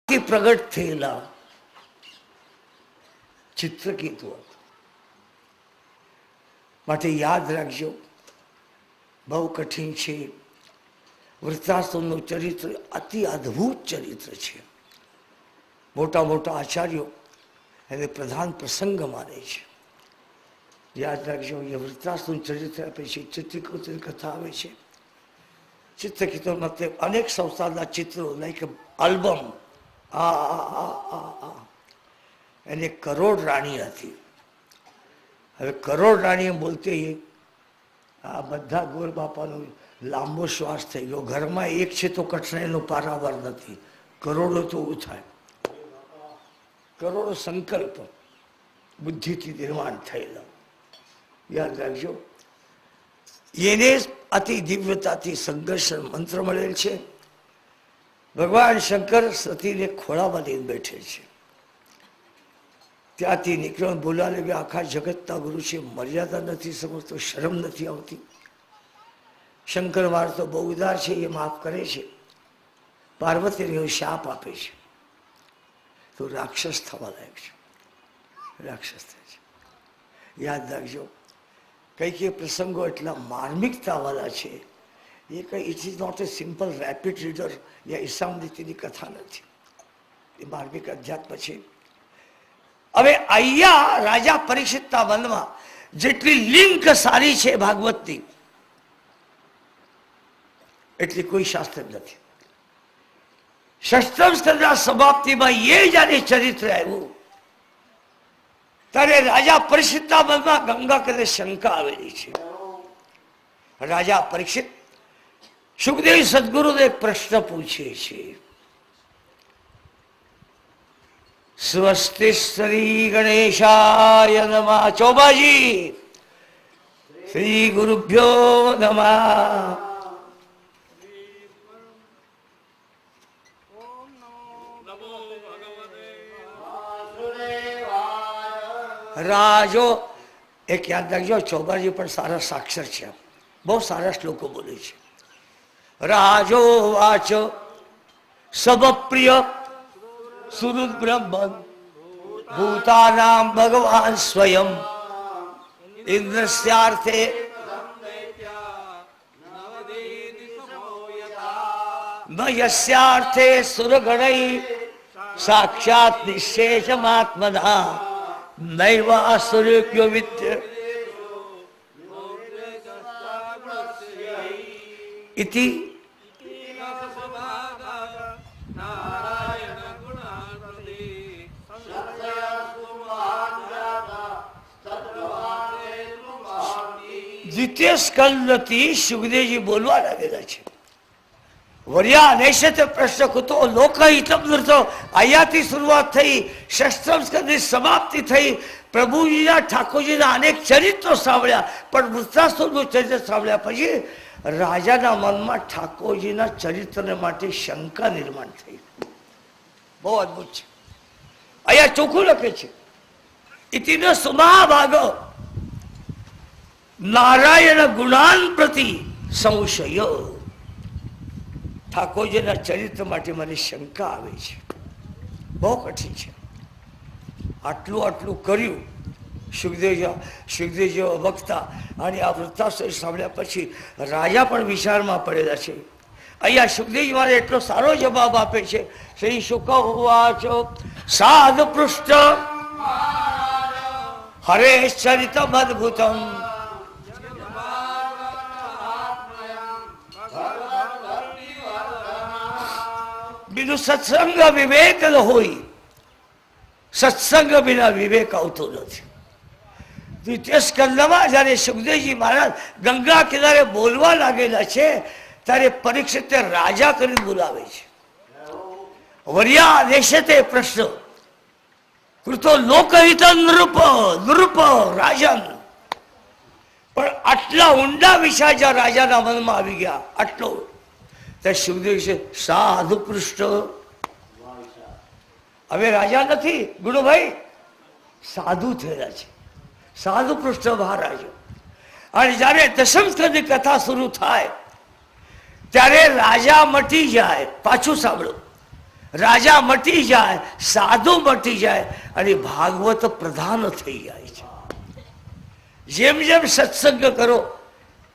પ્રગટ થયેલા ચિત્રકેતુ હતું. માટે યાદ રાખજો, બહુ કઠિન છે. વૃત્તાશ્રમનું ચરિત્ર અતિ અદ્ભુત ચરિત્ર છે. મોટા મોટા આચાર્યો એને પ્રધાન પ્રસંગ માને છે. યાદ રાખજો, એ વૃત્તાશ્રમ ચરિત્ર આપે છે, ચિત્રકેતુની કથા આવે છે. ચિત્રકેતુ મતલબ અનેક સંસ્થાના ચિત્રો, લાઈક આલ્બમ. એને કરોડ રાણી હતી. હવે કરોડ રાણી બોલતી આ બધા ગોર બાપાનો લાંબો શ્વાસ થઈ ગયો. ઘરમાં એક છે તો કઠણાઈનો પારાવાર નથી. કરોડો તો એવું થાય. કરોડો સંકલ્પ બુદ્ધિથી નિર્માણ થયેલા. યાદ રાખજો, એને અતિ દિવ્યતાથી સંઘર્ષણ મંત્ર મળેલ છે. ભગવાન શંકર સતીને ખોળામાં લઈને બેઠે છે. ત્યાંથી નીકળ્યો, બોલવા લાગ્યો, આખા જગતના ગુરુ છે, મર્યાદા નથી સમજતો, શરમ નથી આવતી. શંકર માર તો બહુ ઉદાર છે, એ માફ કરે છે. પાર્વતીને શાપ આપે છે તો રાક્ષસ થવા લાયક છે, રાક્ષસ થાય છે. યાદ રાખજો, કઈ કઈ પ્રસંગો એટલા માર્મિકતાવાળા છે. એ કઈ it is not a simple rapid reader યા ઈસામ નીતિની કથા નથી, એ માર્મિક અધ્યાત્મ છે. હવે અહીંયા રાજા પરીક્ષિતના મનમાં જેટલી લિંક સારી છે ભાગવતની, એટલી કોઈ શાસ્ત્ર નથી. ષષ્ઠમ સ્કંદના સમાપ્તિમાં એ જયારે ચરિત્ર આવ્યું ત્યારે રાજા પરીક્ષિતના મનમાં ગંગા કદે શંકા આવેલી છે. રાજા પરીક્ષિત સુખદેવ સદગુરુને એક પ્રશ્ન પૂછે છે. સ્વસ્તિ શ્રી ગણેશાય નમઃ. ચોબાજી, શ્રી ગુરુભ્યો નમઃ. રાજો એક યાદ રાખજો, ચોબાજી પણ સારા સાક્ષર છે, બહુ સારા શ્લોકો બોલે છે. રાજો વાચ સબપ્રિય સુહૃદ બ્રહ્મ ભૂતાનામ ભગવાન સ્વયં ઇન્દ્રસ્યાર્થે યસ્યાર્થે સુરગણૈ સાક્ષાત નિશ્ચેષમાત્મના નૈવાસુર્યો વિદ્ય ઇતિ. દ્વિતીય સ્કંદથી સુખદેવજી બોલવા લાગેલા છે. વર્યા નૈષતે પ્રશ્ન કુતો લોકહિતમ નૃતો. અહીંયાથી શરૂઆત થઈ, ષષ્ઠમ સ્કંદની સમાપ્તિ થઈ. પ્રભુજીના ઠાકોરજીના અનેક ચરિત્રો સાંભળ્યા, પણ વૃત્તાસુરનું ચરિત્ર સાંભળ્યા પછી રાજાના મનમાં ઠાકોરજીના ચરિત્રને માટે શંકા નિર્માણ થઈ. બહુ અદભુત છે. અહીંયા ચોખ્ખું લખે છે, ઇતિનો સુમહાભાગ નારાયણ ગુણાન પ્રતિ સંશય. ઠાકોરજીના ચરિત્ર માટે મને શંકા આવે છે, બહુ કઠિન છે. આટલું આટલું કર્યું સુખદેવજી વક્તા, અને આ વૃત્તાસુર સાંભળ્યા પછી રાજા પણ વિચારમાં પડેલા છે. અહીંયા સુખદેવજી મારે એટલો સારો જવાબ આપે છે. શ્રી શુક ઉવાચ સાધ પૃષ્ઠ હરે ચરિતમ અદ્ભુતમ બીજું સત્સંગ વિવેક હોય, સત્સંગ વિના વિવેક આવતો નથી. દ્વિતીય સ્કંદમાં જયારે સુખદેવજી મહારાજ ગંગા કિનારે બોલવા લાગેલા છે ત્યારે પરીક્ષિતે રાજા કરીને બોલાવે છે. વર્યા દેશતે પ્રશ્ન કૃતો લોકહિત નૃપ નૃપ રાજન. પણ આટલા ઊંડા વિચાર જ્યાં રાજાના મનમાં આવી ગયા, આટલો સુખદેવ છે સાધુ પૃષ્ઠ. હવે રાજા નથી ગુણુભાઈ, સાધુ થયેલા છે, સાધુ પૃષ્ઠ મહારાજો. અને જયારે દશમ સ્કંદની કથા શરૂ થાય ત્યારે રાજા મટી જાય. પાછું સાંભળો, રાજા મટી જાય, સાધુ મટી જાય અને ભાગવત પ્રધાન થઈ જાય છે. જેમ જેમ સત્સંગ કરો,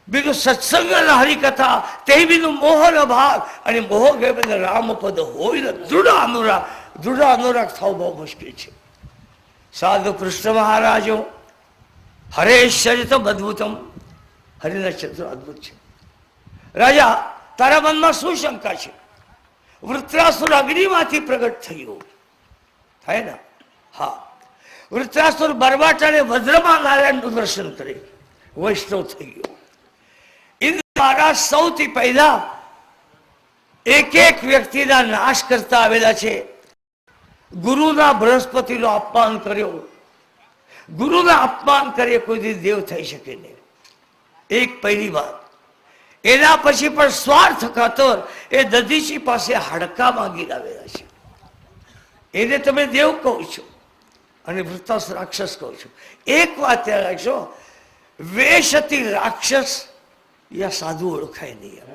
બીજું સત્સંગ હરિકથા તે બીજું મોહન ભાગ અને મોહ ગમે રામપદ હોય ને દૃઢ અનુરાગ થવું બહુ મુશ્કેલ છે. સાધુ કૃષ્ણ મહારાજો હરેશ્ચરિતમ અદભુતમ, હરિના ચરિત્ર અદભુત છે. રાજા, તારા મનમાં શું શંકા છે? વૃત્રાસુર અગ્નિમાંથી પ્રગટ થયો થાય ને? હા, વૃત્રાસુર બરબાટાને વજ્રમાં નારાયણનું દર્શન કરે, વૈષ્ણવ થઈ ગયો. ઇન્દ્ર મહારાજ સૌથી પહેલા એક એક વ્યક્તિના નાશ કરતા આવેલા છે. ગુરુના બૃહસ્પતિનો અપમાન કર્યો. ગુરુના અપમાન કરે કોઈ દેવ થઈ શકે નહીં, એક પહેલી વાત. એના પછી પણ સ્વાર્થ ખાતર એ દધીચી પાસે હાડકા માંગી લાવેલા છે. એને તમે દેવ કહો છો અને વૃત્તાસુર રાક્ષસ કહો છો. એક વાત યાદ રાખજો, વેશથી રાક્ષસ યા સાધુ ઓળખાય નહીં.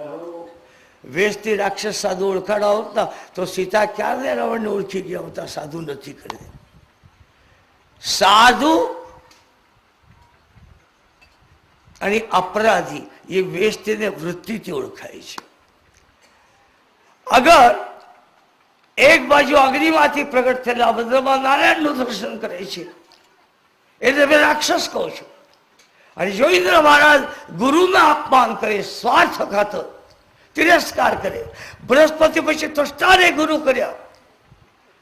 વેશથી રાક્ષસ સાધુ ઓળખાડા હોતા તો સીતા ક્યારે રાવણને ઓળખી ગયા હોતા? સાધુ નથી કરી. સાધુ અને અપરાધી એ વેશથી વૃત્તિથી ઓળખાય છે. અગર એક બાજુ અગ્નિમાંથી પ્રગટ થયેલા વજ્રમાં નારાયણનું દર્શન કરે છે એટલે તમે રાક્ષસ કહો છો. અને જો ઇન્દ્ર મહારાજ ગુરુના અપમાન કરે, સ્વાર્થ ખાતર તિરસ્કાર કરે, બૃહસ્પતિ પછી ત્વષ્ટાને ગુરુ કર્યા,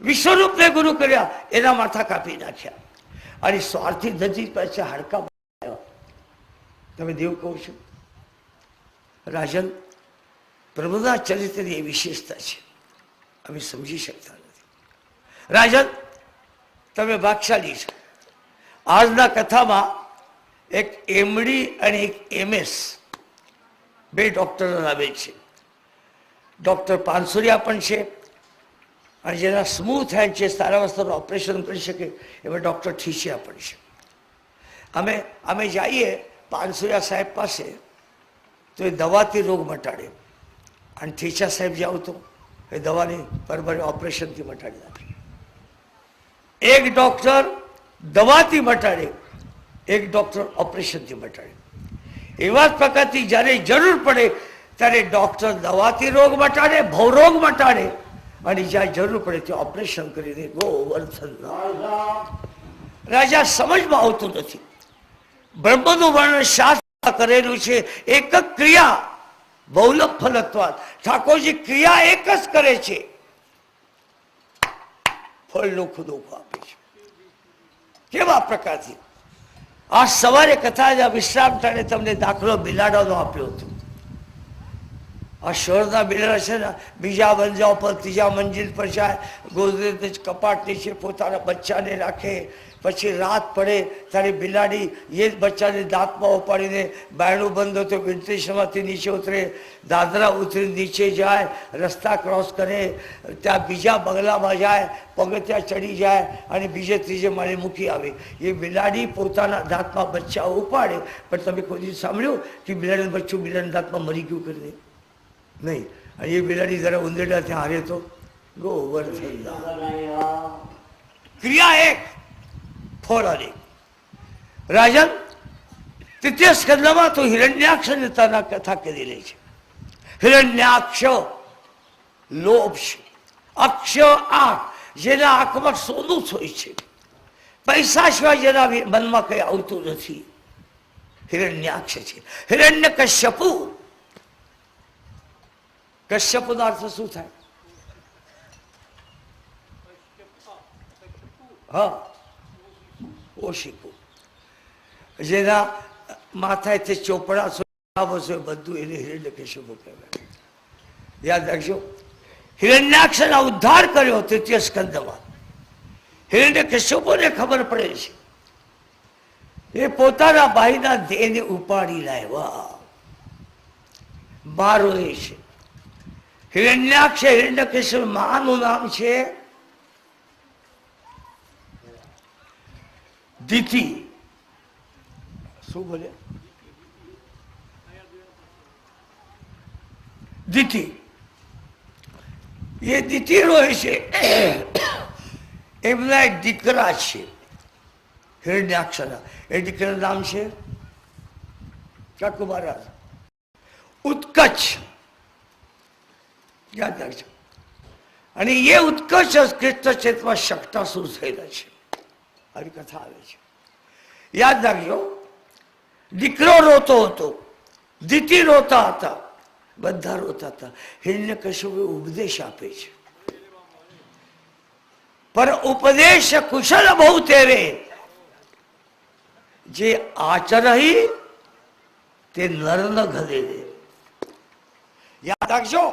વિશ્વરૂપને ગુરુ કર્યા, એના માથા કાપી નાખ્યા અને સ્વાર્થી દધી પાસે હાડકા બનાવ્યા. તમે દેવ કહો છો? રાજન, પ્રભુના ચરિત્રની એ વિશેષતા છે, અમે સમજી શકતા નથી. રાજન, તમે ભાગશાળી છો. આજના કથામાં એક એમડી અને એક MS બે ડોક્ટરો આવે છે. ડોક્ટર પાનસુરિયા પણ છે અને જેના સ્મૂથ હેન્ડ છે, સારા વસ્તુનું ઓપરેશન કરી શકે એવા ડોક્ટર ઠીસિયા પણ છે. અમે જઈએ પાનસુરિયા સાહેબ પાસે તો એ દવાથી રોગ મટાડે, અને ઠીચા સાહેબ જાઓ તો એ દવાની બરાબર ઓપરેશનથી મટાડી નાખે. એક ડોક્ટર દવાથી મટાડે, એક ડોક્ટર ઓપરેશનથી મટાડે. એવા જ પ્રકારથી જ્યારે જરૂર પડે ત્યારે ડોક્ટર દવાથી રોગ મટાડે, ભવરોગ મટાડે, અને જ્યાં જરૂર પડે ત્યાં ઓપરેશન કરીને ગોવર્ધન. રાજા, સમજમાં આવતું નથી. બ્રહ્મનું વર્ણન શાસ્ત્ર કરેલું છે, એક જ ક્રિયા બહુલક ફલત્વાદ. ઠાકોરજી ક્રિયા એક જ કરે છે, ફળનું ખુદું આપે છે. કેવા પ્રકારથી? આ સવારે કથા વિશ્રામ ટાણે તમને દાખલો બિલાડાનો આપ્યો હતો. આ શહેરના બિલાડા છે ને, બીજા બંજા પર ત્રીજા મંજિલ પર જાય, ગોદરેજ કપાટ નીચે પોતાના બચ્ચાને રાખે, પછી રાત પડે ત્યારે બિલાડી એ જ બચ્ચાને દાંતમાં ઉપાડીને બાયણું બંધ હતો વેન્ટિલેશનમાંથી નીચે ઉતરે, દાદરા ઉતરી નીચે જાય, રસ્તા ક્રોસ કરે, ત્યાં બીજા બંગલામાં જાય, પગથિયાં ચડી જાય અને બીજે ત્રીજે માળે મૂકી આવે. એ બિલાડી પોતાના દાંતમાં બચ્ચા ઉપાડે, પણ તમે કોઈ દિવસ સાંભળ્યું કે બિલાડીનું બચ્ચું બિલાડીના દાંતમાં મરી ગયું કરીને? નહીં. અને એ બિલાડી જરા ઉંદેડા ત્યાં હારે તો ગોવર્ધન. ક્રિયા એક, ફળ અનેક. રાજન, તૃતીય સ્કંદમાં તો હિરણ્યાક્ષની કથા કરી રહી છે. હિરણ્યાક્ષ લોભ છે, અક્ષ આંખ, જેના આંખમાં સોનું હોય છે, પૈસા સિવાય જેના મનમાં કઈ આવતું નથી, હિરણ્યાક્ષ છે. હિરણ્ય કશ્યપુ, કશ્યપનો અર્થ શું થાય? હા, ઓશિકુ. જેના માથાથી ચોપડા છે બધું એને હિરણ્યકશ્યપુ કહેવાય. યાદ રાખજો, હિરણ્યાક્ષના ઉદ્ધાર કર્યો તૃતીય સ્કંદમાં. હિરણ્યકશ્યપુને ખબર પડે છે એ પોતાના ભાઈના દેહને ઉપાડી લાવ્યા, બાર રહે છે. હિરણ્યાક્ષ હિરણ્યકશ્યપ માનું નામ છે દિતિ. શું બોલે? દિતિ. એ દિતિ રોય છે, એમના એક દીકરા છે હિરણ્યાક્ષના. એ દીકરાનું નામ છે કાકુ મહારાજ ઉત્કચ, યાદ રાખજો. અને એ ઉત્કચ કૃષ્ણ ચેતમાં શક્તાસુર થયેલા છે. આવી કથા આવે છે, યાદ રાખજો. દીકરો રોતો હતો, દીતિ રોતા હતા, બધા રોતા હતા. હિરણ્યકશ્યપુ ઉપદેશ આપે છે, પર ઉપદેશ કુશલ બહુ તેરે, જે આચરહી તે નર ન ઘરે દે. યાદ રાખજો,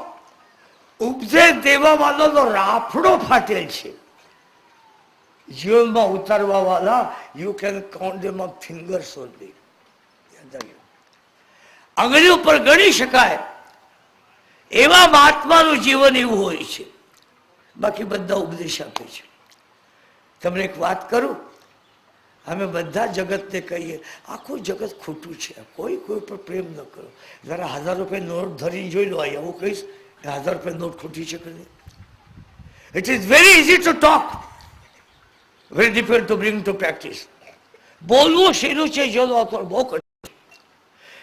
ઉપદેશ દેવા વાળો તો રાફડો ફાટેલ છે. જીવનમાં ઉતારવા વાળા you can count them on fingers only. આંગળી ઉપર ગણી શકાય એવા મહાત્માનું જીવન એવું હોય છે. બાકી બધા ઉપદેશ આપે છે. તમને એક વાત કરું, અમે બધા જગતને કહીએ આખું જગત ખોટું છે, કોઈ કોઈ પર પ્રેમ ન કરો. જરા 1000 રૂપિયા નોટ ધરીને જોઈ લો. એવું કહીશ 1000 રૂપિયા નોટ ખોટી છે કે નહીં? It is very easy to talk, very difficult to bring to practice. બોલવું શેનું છે જો બહુ કઠિન.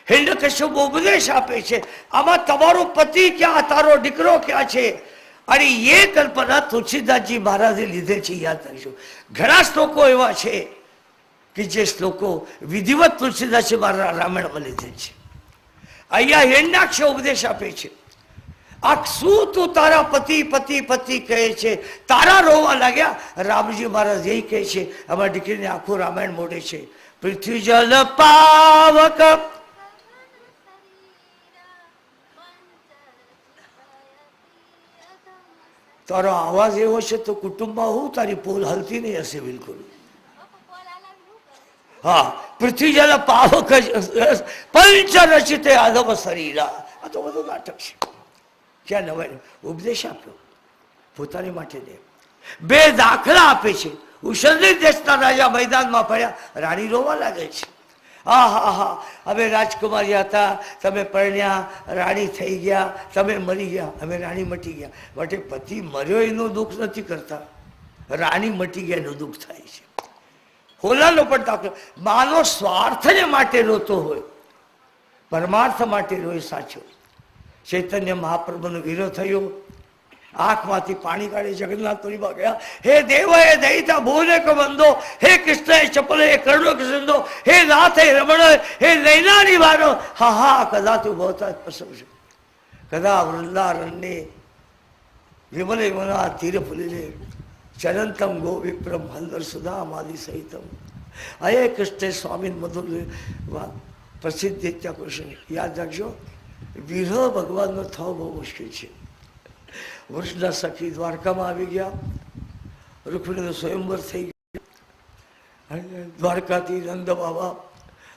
હિરણ્યકશ્યપ ઉપદેશ આપે છે, આમાં તમારો પતિ ક્યાં, તારો દીકરો ક્યાં છે? અને એ કલ્પના તુલસીદાસજી મહારાજે લીધે છે. યાદ રાખજો, ઘણા શ્લોકો એવા છે કે જે શ્લોકો વિધિવત તુલસીદાસજી મહારાજ રામાયણમાં લીધે છે. અહીંયા હિરણ્યાક્ષ ઉપદેશ આપે છે. આ શું તું તારા પતિ પતિ પતિ કહે છે? તારા રોવા લાગ્યા. રામજી મહારાજ એ કહે છે, અમારી દીકરીને આખું રામાયણ મોડે છે. પૃથ્વી જલ પાવક, તારો અવાજ એવો છે તો કુટુંબમાં હું તારી પોલ હલતી નહીં હશે બિલકુલ. હા, પૃથ્વી જલ પાવક પંચ રચિતે આધમ શરીરા. આ તો બધું નાટક છે. ક્યાં નવાય ઉપદેશ આપ્યો પોતાની માટે દે. બે દાખલા આપે છે. ઉષદિત દેશના રાજા મેદાનમાં પડ્યા, રાણી રોવા લાગે છે. હા હા હા, અમે રાજકુમારી હતા, તમે પરણ્યા, રાણી થઈ ગયા, તમે મરી ગયા, અમે રાણી મટી ગયા. માટે પતિ મર્યો એનું દુઃખ નથી કરતા, રાણી મટી ગયા એનું દુઃખ થાય છે. હોલાનો પણ દાખલો. માનો સ્વાર્થને માટે રોતો હોય, પરમાર્થ માટે રોય સાચો. ચૈતન્ય મહાપ્રભુનો વીરો થયો, આંખમાંથી પાણી કાઢી જગન્નાથપુરીમાં ગયા. હે દેવ હે દયિતા ભુવને કો બંધો, હે કૃષ્ણ હે ચપલ હે કર્ણો કૃષ્ણો, હે નાથ હે રમણ હે નૈના નિવારો, હા હા કદા તું ભવતા પસવશે, કદા વૃંદારણ્ય વિમલે વિમલા તીર ફુલિલે ચરંતમ ગો વિપ્રમ હંદર સુધા માદી સહિતમ. હે કૃષ્ણ સ્વામી મધુર પ્રસિદ્ધ નિત્ય કૃષ્ણ. યાદ રાખજો, વિરહ ભગવાનનો થવો બહુ મુશ્કેલ છે. વૃષના સખી દ્વારકામાં આવી ગયા, રૂકમણીનો સ્વયંવર થઈ ગયો. દ્વારકાથી નંદ બાબા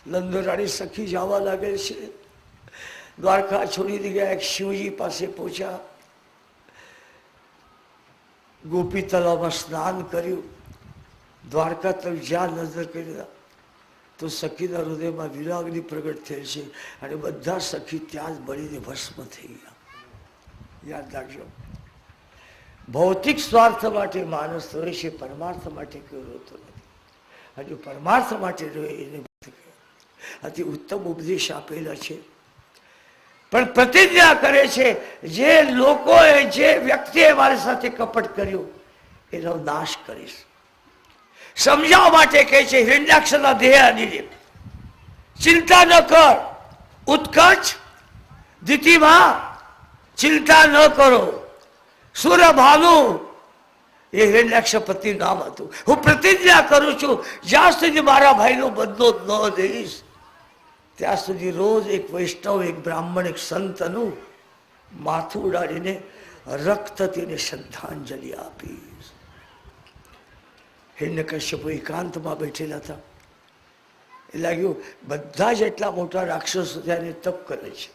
નંદરાણી સખી જવા લાગે છે. દ્વારકા છોડી ગયા, એક શિવજી પાસે પહોંચ્યા. ગોપી તલાવમાં સ્નાન કર્યું. દ્વારકા તરફ જ્યાં નજર કરી તો સખીના હૃદયમાં વિરાગની પ્રગટ થઈ છે અને બધા સખી ત્યાં જ બળીને ભસ્મ થઈ ગયા. યાદ રાખજો, ભૌતિક સ્વાર્થ માટે માણસ રોય છે, પરમાર્થ માટે કોઈ રોતો નથી. હજુ પરમાર્થ માટે રોય એને અતિ ઉત્તમ ઉપદેશ આપેલા છે. પણ પ્રતિજ્ઞા કરે છે, જે લોકોએ જે વ્યક્તિએ મારી સાથે કપટ કર્યું એનો નાશ કરીશ. સમજાવવા માટે કહે છે, હિરણ્યાક્ષના દેહ આની ચિંતા ન કર. ઉત્કચ દિતિમાં ચિંતા ન કરો. સુરભાનુ એ હિરણ્યાક્ષપતિ નામ હતું. હું પ્રતિજ્ઞા કરું છું, જ્યાં સુધી મારા ભાઈનો બદલો ન દઈશ ત્યાં સુધી રોજ એક વૈષ્ણવ, એક બ્રાહ્મણ, એક સંતનું માથું ઉડાડીને રક્તથી શ્રદ્ધાંજલિ આપીશ. હિરણ્યકશ્યપુ એકાંતમાં બેઠેલા હતા. એ લાગ્યું બધા જ એટલા મોટા રાક્ષસો ત્યારે તપ કરે છે.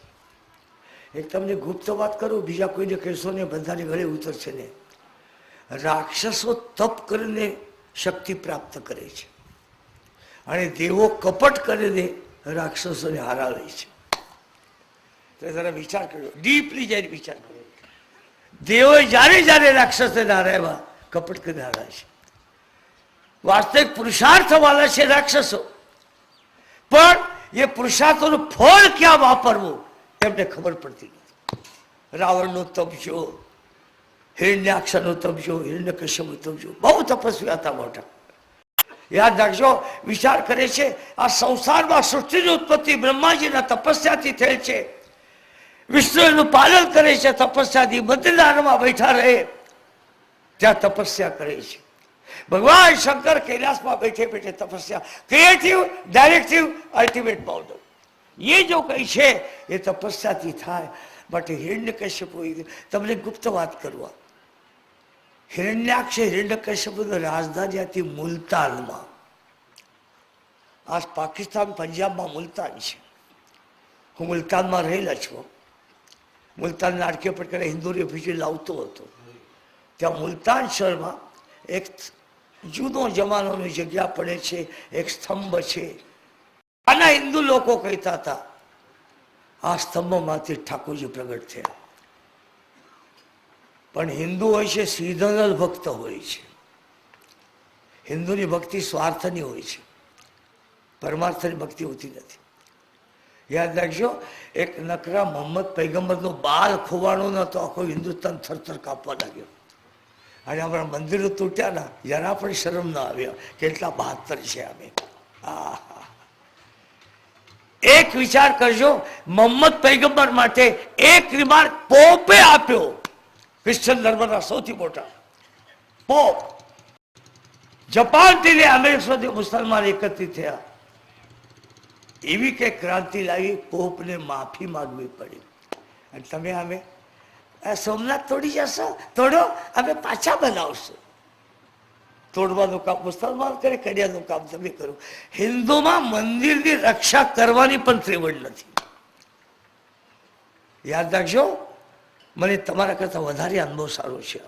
એક તમને ગુપ્ત વાત કરું, બીજા કોઈને કહેશો ને, બધાને ગળે ઉતરશે ને. રાક્ષસો તપ કરીને શક્તિ પ્રાપ્ત કરે છે અને દેવો કપટ કરીને રાક્ષસોને હરાવે છે. તો જરા વિચાર કર્યો, ડીપલી જઈને વિચાર કર્યો. દેવો જ્યારે જ્યારે રાક્ષસે ના રહેવા કપટ કરનારા છે. વાસ્તવિક પુરુષાર્થ વાળા છે રાક્ષસો, પણ એ પુરુષાર્થોનું ફળ ક્યાં વાપરવું એમને ખબર પડતી નથી. રાવણનો તપજો, હિરણ્યાક્ષનો તપજો, હિરણ્યકશ્યપનો તપજો, બહુ તપસ્વી હતા મોટા. યાદ રાખજો, વિચાર કરે છે આ સંસારમાં સૃષ્ટિની ઉત્પત્તિ બ્રહ્માજીના તપસ્યાથી થયેલ છે. વિષ્ણુ એનું પાલન કરે છે તપસ્યાથી, બદ્રીનાથમાં બેઠા રહે ત્યાં તપસ્યા કરે છે. ભગવાન શંકર કૈલાસમાં બેઠે બેઠે તપસ્યા, ક્રિએટિવ, ડાયરેક્ટિવ, અલ્ટિમેટ બાઉન્ડ, એ જો કઈ છે એ તપસ્યાથી થાય. બટ હિરણ્યકશ્યપુ, તમને ગુપ્ત વાત કરવા, હિરણ્યાક્ષ હિરણ્યકશ્યપુની રાજધાની હતી મુલતાનમાં. આ પાકિસ્તાન પંજાબમાં મુલતાન છે. હું મુલતાનમાં રહેલા છું. મુલતાન નાટકીય પ્રકારે હિન્દુ રેફ્યુજી લાવતો હતો. ત્યાં મુલતાન શહેરમાં એક જૂનો જમાનાની જગ્યા પડે છે, એક સ્તંભ છે. આના હિન્દુ લોકો કહેતા હતા આ સ્તંભમાંથી ઠાકોરજી પ્રગટ થયા. પણ હિન્દુ હોય છે સિદ્ધનલ ભક્ત હોય છે. હિન્દુની ભક્તિ સ્વાર્થની હોય છે, પરમાર્થની ભક્તિ હોતી નથી. યાદ રાખજો, એક નકરા મોહમ્મદ પૈગંબરનો બાલ ખોવાનો નતો, આખો હિન્દુસ્તાન થરથર કાપવા લાગ્યો. અને આપણા મંદિરો તૂટ્યા ના, જરા પણ શરમ ના આવ્યા, કેટલા 72 છે અમે. એક વિચાર કરજો, મોહમ્મદ પૈગંબર માટે એક રિમાર્ક પોપે આપ્યો. ક્રિશ્ચન ધર્મના સૌથી મોટા પોપ, જપાનથી અમેરિકા સુધી મુસલમાન એકત્રિત થયા. એવી કે ક્રાંતિ લાવી, પોપને માફી માંગવી પડી. અને તમે અમે સોમનાથ તોડી જશો, તોડો, અમે પાછા બનાવશું. તોડવાનું કામ મુસલમાન કરે, કડિયાનું કામ તમે કરો. હિન્દુમાં મંદિરની રક્ષા કરવાની પણ ત્રેવડ નથી. યાદ રાખજો, મને તમારા કરતા વધારે અનુભવ સારો છે.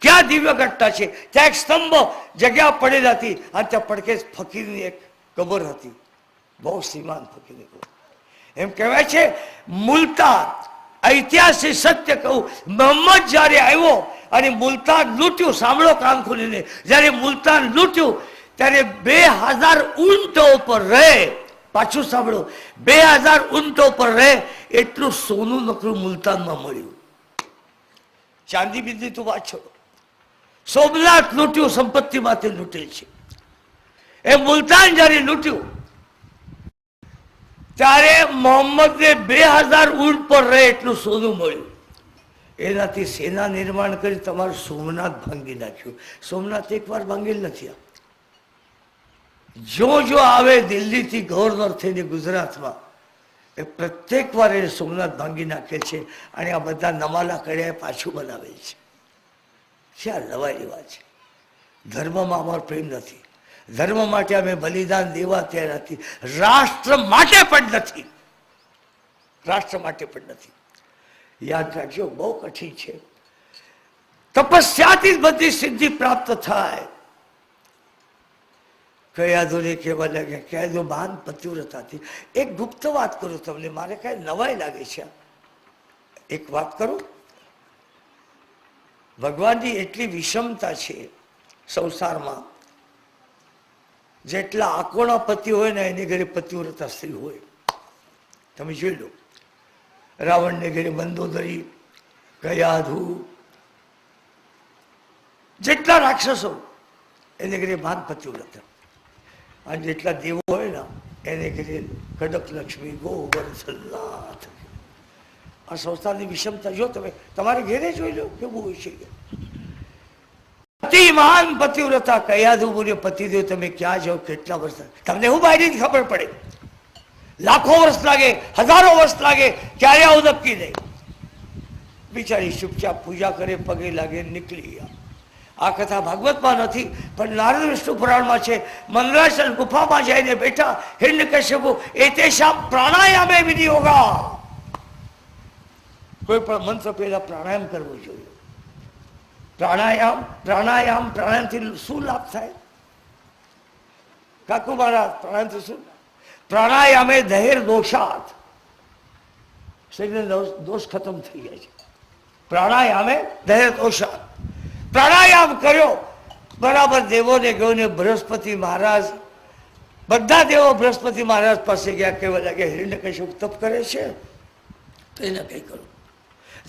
ક્યાં દિવ્ય ઘટના છે. ત્યાં એક સ્તંભ જગ્યા પડેલી હતી અને ત્યાં પડકે ફકીરની એક કબર હતી, બહુ શ્રીમાન ફકીરની કબર. એમ કહેવાય છે મુલતાન, ઐતિહાસિક સત્ય કહું, મોહમ્મદ જયારે આવ્યો અને મુલતાન લૂંટ્યું, સાંભળો કાન ખોલીને, જયારે મુલતાન લૂંટ્યું ત્યારે 2000 ઊંટો ઉપર રહે, પાછું સાંભળો, 2000 ઊંટો પર રહે એટલું સોનું નકરું મુલતાનમાં મળ્યું. ચાંદી બિંદી તું વાત છોડો, સોમનાથ લૂંટ્યું, સંપત્તિમાંથી લૂંટે છે. એ મુલતાન જયારે લૂંટ્યું ત્યારે મોહમ્મદને 2000 ઊંટ પર રહે એટલું સોનું મળ્યું. એનાથી સેના નિર્માણ કરી તમારું સોમનાથ ભાંગી નાખ્યું. સોમનાથ એકવાર ભાંગેલ નથી. જો આવે દિલ્હીથી ગવર્નર થઈને ગુજરાતમાં, એ પ્રત્યેક વાર એ સોમનાથ ભાંગી નાખે છે અને આ બધા નમાલા કર્યા પાછું બનાવે છે. ક્યાં નવાઈ વાત છે. ધર્મમાં અમારો પ્રેમ નથી, ધર્મ માટે અમે બલિદાન દેવા તૈયાર નથી, રાષ્ટ્ર માટે પણ નથી, રાષ્ટ્ર માટે પણ નથી. યાદ રાખજો, બહુ કઠિન છે. તપસ્યાથી જ બધી સિદ્ધિ પ્રાપ્ત થાય. કયાદોને કહેવા લાગ્યા, કયાદો મહાન પતિવ્રતાથી. એક ગુપ્ત વાત કરું તમને, મારે કઈ નવાઈ લાગે છે. એક વાત કરું, ભગવાનની એટલી વિષમતા છે સંસારમાં, જેટલા આકોણા પતિ હોય ને એની ઘરે પતિવ્રતા સ્ત્રી હોય. તમે જોઈ લો, રાવણને ઘરે મંદોદરી, કયાધુ, જેટલા રાક્ષસો એને ઘરે મહાન પતિવ્રતા. અને જેટલા દેવો હોય ને એને ઘરે કડક લક્ષ્મી, ગોવર્ધનનાથ. આ સંસ્થાની વિષમતા જો તમે તમારે ઘેરે જોઈ લો કેવું હોય છે. અતિ મહાન પતિવ્રતા કયાધુ બોલ્યો, પતિદેવ તમે ક્યાં જાઓ, કેટલા વર્ષ, તમને હું બહારની ખબર પડે. લાખો વર્ષ લાગે, હજારો વર્ષ લાગે, ક્યારે આવું નક્કી નહીં. બિચારી ચૂપચાપ પૂજા કરે, પગે લાગે, નીકળી ગયા. આ કથા ભાગવતમાં નથી, પણ નારદ વિષ્ણુ પુરાણમાં છે. મંદરાચલ ગુફામાં જઈને બેઠા હિરણ્યકશ્યપુ, એતેષામ પ્રાણાયામે વિનિયોગા. કોઈ પણ મંત્ર પહેલા પ્રાણાયામ કરવો જોઈએ. પ્રાણાયામથી શું લાભ થાય કાકુ મારા? પ્રાણાયામથી શું? પ્રાણાયામે દહેર દોષાત, શરીરનો દોષ ખતમ થઈ જાય છે. પ્રાણાયામે દહેતોષા. પ્રાણાયામ કર્યો બરાબર. દેવોને ગયો ને બૃહસ્પતિ મહારાજ, બધા દેવો બૃહસ્પતિ મહારાજ પાસે ગયા. કહેવા લાગે હિરણ્યકશ્યપ તપ કરે છે તો એને કઈ કરું.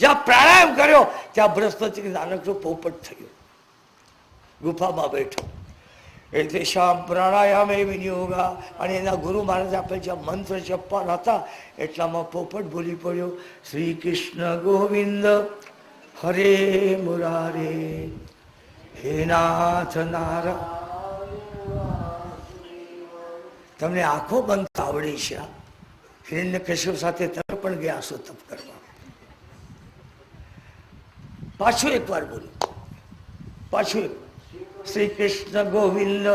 જ્યાં પ્રાણાયામ કર્યો ત્યાં બૃહસ્પતિ નાનકડો પોપટ થયો, ગુફામાં બેઠો. એટલે શામ પ્રાણાયામે વિનિયોગા. અને એના ગુરુ મહારાજ આપણે જ્યાં મંત્ર જપવાના હતા એટલામાં પોપટ બોલી પડ્યો, શ્રી કૃષ્ણ ગોવિંદ હરે મુરારે હે નાથ નારાયણ. તમને આંખો બંધ આવડી છે. હિરણ્યકશ્યપ સાથે તમે પણ ગયા છો તપ કરવા. પાછું એક વાર બોલો, પાછું શ્રી કૃષ્ણ ગોવિંદ.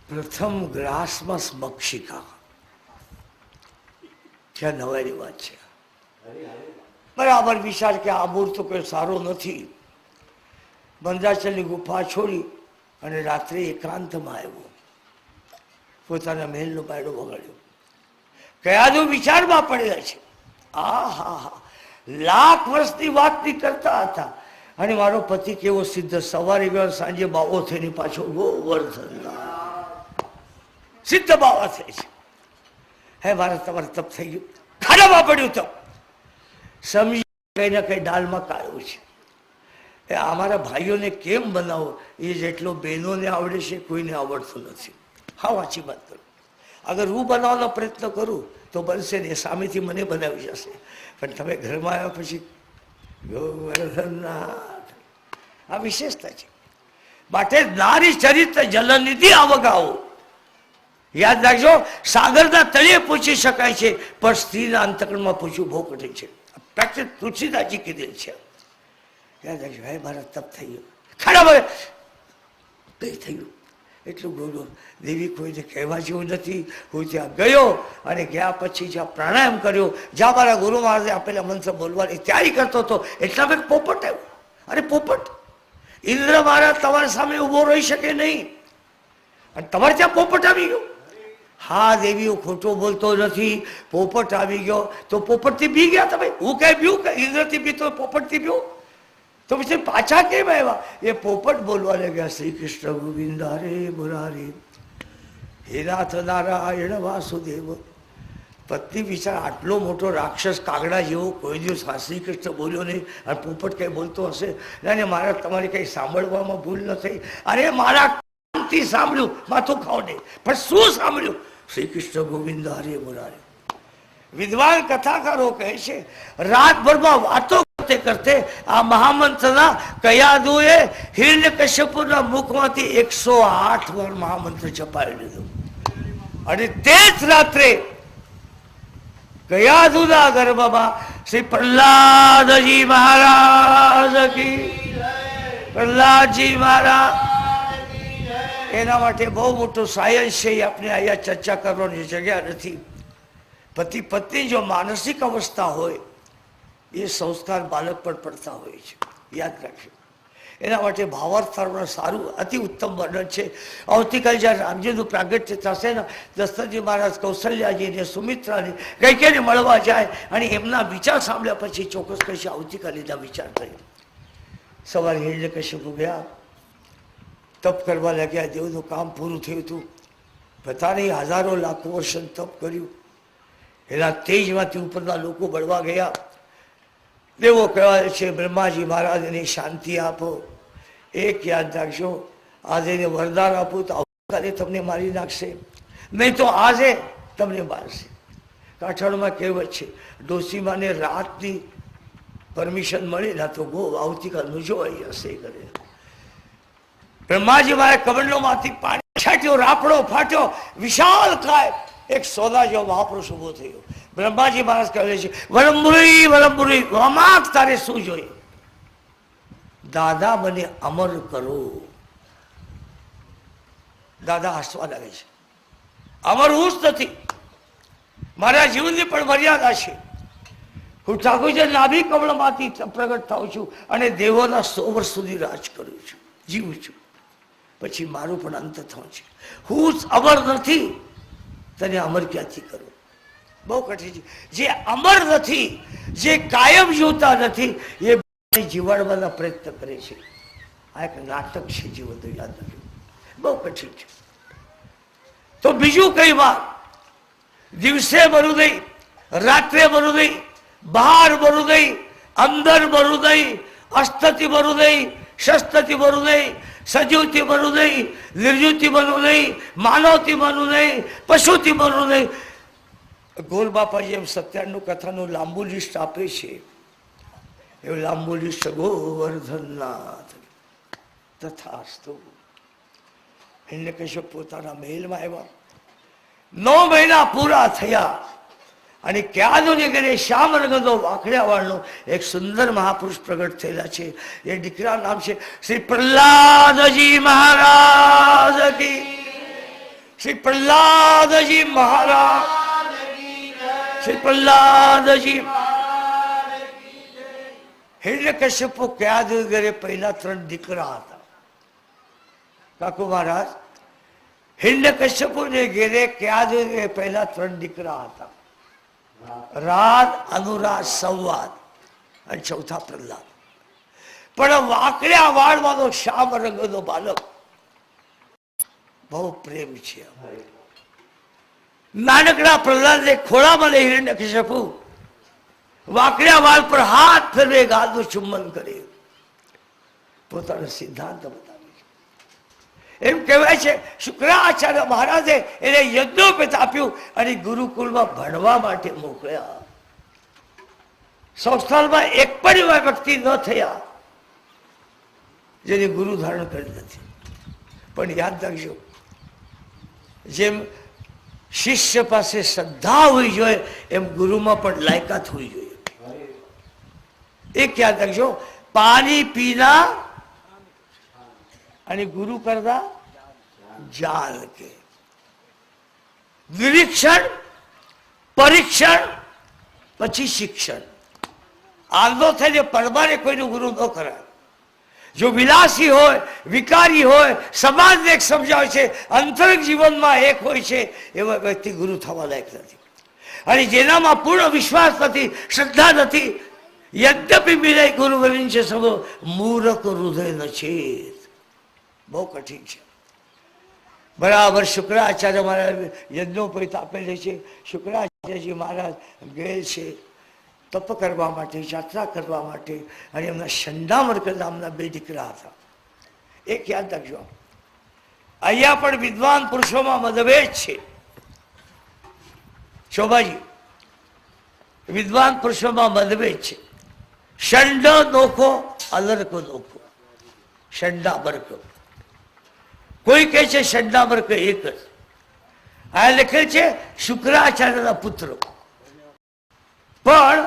પ્રથમ ગ્લાસમાં સ્મક્ષિકા. ક્યાં નવાઈની વાત છે. બરાબર વિચાર કે આ મૂળ તો કોઈ સારો નથી. મંદરાચલની ગુફા છોડી અને રાત્રે એકાંતમાં આવ્યો, પોતાના મહેલનો બાયડો વગાડ્યો. કયાનું વિચારમાં પડેલા છે. આ હા હા, લાખ વર્ષની વાત ની કરતા હતા. અને મારો પતિ કેવો સિદ્ધ, સવારે ગયો સાંજે બાવો થઈને પાછો ગોવર્ધન સિદ્ધ બાવા થાય છે. હે મારે તમારે તપ થઈ ગયું, ખાડામાં પડ્યું તપ. સમજી કઈ ના કઈ ડાલમાં કાઢ્યું છે. એ અમારા ભાઈઓને કેમ બનાવો એ જેટલો બહેનોને આવડે છે કોઈને આવડતું નથી. હા વાંચી વાત કરું. અગર હું બનાવવાનો પ્રયત્ન કરું તો બનશે ને, સામેથી મને બનાવી જશે. પણ તમે ઘરમાં આવ્યા પછી ગોવર્ધનનાથ, આ વિશેષતા છે. માટે નારી ચરિત્ર જલનિધિ આવગાવો. યાદ રાખજો, સાગરના તળિયે પૂછી શકાય છે પણ સ્ત્રીના અંતકરણમાં પૂછવું બહુ કઠિન છે. પ્રેક્ટિસ તુલસીદાસજી કીધેલ છે. યાદ રાખજો, હે મારા તપ થઈ ગયો, ખરાબર કઈ થયું એટલું બોલો. દેવી કોઈને કહેવા જેવું નથી. હું ત્યાં ગયો અને ગયા પછી જ્યાં પ્રાણાયામ કર્યો, જ્યાં મારા ગુરુ મહારાજે આપેલા મંત્ર બોલવાની તૈયારી કરતો હતો એટલા મેં પોપટ આવ્યો. અરે પોપટ, ઇન્દ્ર મહારાજ તમારી સામે ઉભો રહી શકે નહીં અને તમારે ત્યાં પોપટ આવી ગયો. હા દેવી, હું ખોટું બોલતો નથી. પોપટ આવી ગયો તો પોપટથી બી ગયા તમે. હું કઈ બીવું કે ઇન્દ્રથી બી તો પોપટથી બીવું તો પછી પાછા કેમ આવ્યા? એ પોપટ બોલવા લાગ્યા, શ્રી કૃષ્ણ ગોવિંદ હરે મુરારે હે નાથ નારાયણ વાસુદેવ. પત્ની વિચાર આટલો મોટો રાક્ષસ કાગડા જેવો કોઈ દિવસ શ્રી કૃષ્ણ બોલ્યો નહીં અને પોપટ કઈ બોલતો હશે. ના મારા તમારી કઈ સાંભળવામાં ભૂલ ન થઈ. અરે મારા કાનથી સાંભળ્યું, માથું ખાવ નહીં, પણ શું સાંભળ્યું? શ્રી કૃષ્ણ ગોવિંદ હરે મુરારે. વિદ્વાન કથાકારો કહે છે રાતભરમાં વાતો કરતે કરતે આ મહામંત્રના કયાદુએ હિરણ્યકશ્યપુના મુખમાંથી 108 વાર મહામંત્ર જપાવી લીધો. અને તે જ રાત્રે કયાદુના ગર્ભમાં શ્રી પ્રહલાદજી મહારાજ કી, પ્રહલાદજી મહારાજ. એના માટે બહુ મોટું સાયન્સ છે, આપણે અહીંયા ચર્ચા કરવાની જગ્યા નથી. પતિ પત્ની જો માનસિક અવસ્થા હોય એ સંસ્કાર બાળક પર પડતા હોય છે, યાદ રાખજો. એના માટે ભાવાર્થ સારું અતિ ઉત્તમ વર્ણન છે. આવતીકાલે જ્યારે રામજીનું પ્રાગટ્ય થશે ને, દશરથજી મહારાજ કૌશલ્યાજીને સુમિત્રાને કઈ કઈને મળવા જાય અને એમના વિચાર સાંભળ્યા પછી ચોક્કસ કહીશે આવતીકાલે એના વિચાર કરી. સવારે હિરણ્યકશ્યપ ગયા, તપ કરવા લાગ્યા. દેવનું કામ પૂરું થયું હતું. પતા નહીં હજારો લાખો વર્ષ તપ કર્યું. એના તેજમાંથી ઉપરના લોકો બળવા ગયા. દેવો કહેવાય છે બ્રહ્માજી મહારાજ એને શાંતિ આપો. એક યાદ રાખજો, આજે એને વરદાન આપું તો આવતીકાલે તમને મારી નાખશે, નહીં તો આજે તમને મારશે. કાઠાળમાં કહેવત છે, ડોસીમાને રાતની પરમિશન મળી ના તો ગો આવતીકાલનું જોવાઈ હશે કરે. બ્રહ્માજી મારે કમંડલોમાંથી પાણી છાંટ્યો, રાપડો ફાટ્યો, વિશાળ કાય એક સોદા જેવો મહાપુરુષ ઉભો થયો. બ્રહ્માજી મહારાજ કહે છે વરંબુરી વરંબુરી, વામાક તારે શું જોઈએ? દાદા મને અમર કરો. દાદા હસવા લાગે છે. અમર હું જ નથી, મારા જીવનની પણ મર્યાદા છે. હું ઠાકોરજી નાભી કમળમાંથી પ્રગટ થાઉં છું અને દેવોના 100 વર્ષ સુધી રાજ કરું છું, જીવું છું. પછી મારું પણ અંત થવું છે. હું અમર નથી, તને અમર ક્યાંથી કરું? બહુ કઠિન છે. જે અમર નથી, જે કાયમ જીવતા નથી, એ જીવાડવાના પ્રયત્ન કરે છે. આ એક નાટક છે જીવન, યાદ રાખ્યું. બહુ કઠિન છે. તો બીજું કઈ વાત, દિવસે મરું નહીં, રાત્રે મરું નહીં, બહાર મરું નહીં, અંદર મરું નહીં, અસ્તથી મરું નહીં, શસ્ત્રથી મરું નહીં, સજીવથી મરું નહીં, નિર્જીવથી મરું નહીં, માનવથી મરું નહીં, પશુથી મરું નહીં. ગોલ બાપાજી એમ સત્યાનું કથાનું લાંબુ લિસ્ટ આપે છે, એવું લાંબુ લિસ્ટ ગોવર્ધનનાથ તથાસ્તુ. એને કશું પોતાના મહેલમાં આવ્યા, 9 મહિના પૂરા થયા અને ક્યાદોની ઘરે શ્યામ રંગનો વાંકડિયાવાળનો એક સુંદર મહાપુરુષ પ્રગટ થયેલા છે. એ દીકરા નામ છે શ્રી પ્રહલાદજી મહારાજ કી. શ્રી પ્રહલાદજી મહારાજ, શ્રી પ્રહલાદજી. હિરણ્યકશ્યપુ ક્યાદ ઘરે પહેલા 3 દીકરા હતા. કાકુ મહારાજ, હિરણ્યકશ્યપુ ને ઘેરે ક્યાદ પહેલા 3 દીકરા હતા, રાજ, અનુરાજ, સંવાદ અને ચોથા પ્રહલાદ. પણ વાંકડિયા વાળવાનો શ્યામ રંગનો બાલક બહુ પ્રેમ છે. નાનકડા પ્રહલાદને ખોળામાં લઈ હિરણ્યકશ્યપુ વાંકડિયા વાળ પર હાથ ફેરવે, ગાલનું ચુંબન કરે, પોતાનો સિદ્ધાંત બતાવે છે. એમ કહેવાય છે શુક્રાચાર્ય મહારાજે એને યજ્ઞોપેત આપ્યું અને ગુરુકુળમાં ભણવા માટે મોકલ્યા. સંસ્થાનમાં એક પણ એવા વ્યક્તિ ન થયા જેને ગુરુ ધારણ કરી નથી. પણ યાદ રાખજો, જેમ શિષ્ય પાસે શ્રદ્ધા હોવી જોઈએ એમ ગુરુમાં પણ લાયકાત હોવી જોઈએ. એક યાદ રાખજો, પાણી પીના અને ગુરુ કરતા જાન કે. નિરીક્ષણ, પરીક્ષણ, પછી શિક્ષણ. આંધો થઈને પરમારે કોઈનું ગુરુ ન કરાય. જો વિલાસી હોય, વિકારી હોય, સમાજને એક સમજાવે છે, અંતરંગ જીવનમાં એક હોય છે, એવા વ્યક્તિ ગુરુ થવા લાયક નથી. અને જેનામાં પૂર્ણ વિશ્વાસ નથી, શ્રદ્ધા નથી, યદ્યપિ વિનય ગુરુ વિંશે સગો મૂરખ હૃદય નચેત. બહુ કઠિન છે. બરાબર શુક્રાચાર્ય મહારાજ યજ્ઞોપવિત આપેલી છે. શુક્રાચાર્યજી મહારાજ ગયેલ છે તપ કરવા માટે, યાત્રા કરવા માટે, અને એમના શંડામર્ક નામના 2 દીકરા હતા. એક યાદ રાખજો, અહીંયા પણ વિદ્વાન પુરુષોમાં મતભેદ છે. શોભાજી, વિદ્વાન પુરુષોમાં મતભેદ છે. શંડ નોખો, અલર્ક નોખો. શંડામર્ક, કોઈ કહે છે શંડામર્ક એક જ. આ લખેલ છે શુક્રાચાર્યના પુત્રો. પણ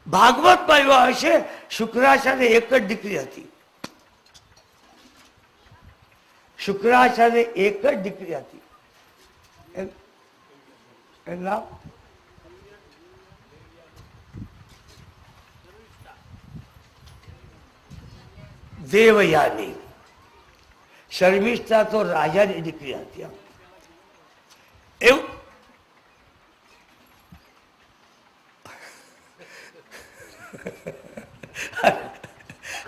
ભાગવતમાં એવા હોય છે, શુક્રાચાર્ય એક જ દીકરી હતી. શુક્રાચાર્ય એક જ દીકરી હતી. એના દેવયાની. શર્મિષ્ઠા તો રાજાની દીકરી હતી. એવું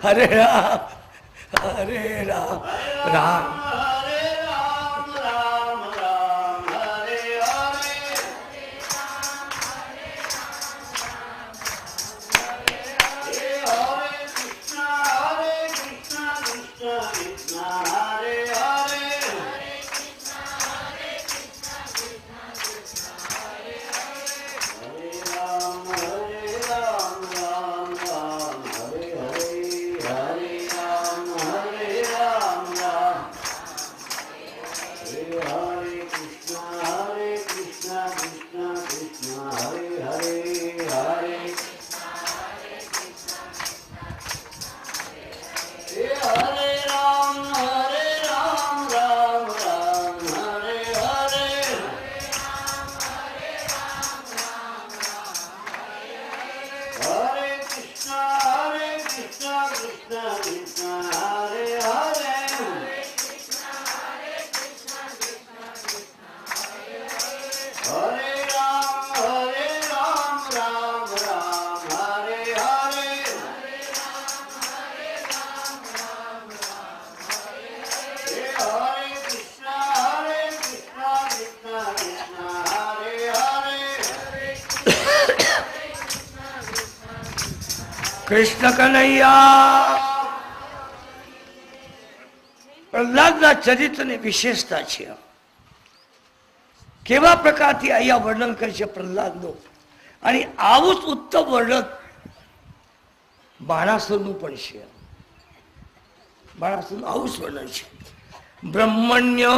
હરે રામ, હરે રામ, રામ Hare Ram. કૃષ્ણ કનૈયા. પ્રહલાદના ચરિત્રની વિશેષતા છે. કેવા પ્રકારથી અહીંયા વર્ણન કરે છે પ્રહલાદનું, અને આવું જ ઉત્તમ વર્ણન બાણાસુરનું પણ છે. બાણાસુરનું આવું જ વર્ણન છે. બ્રહ્મણ્ય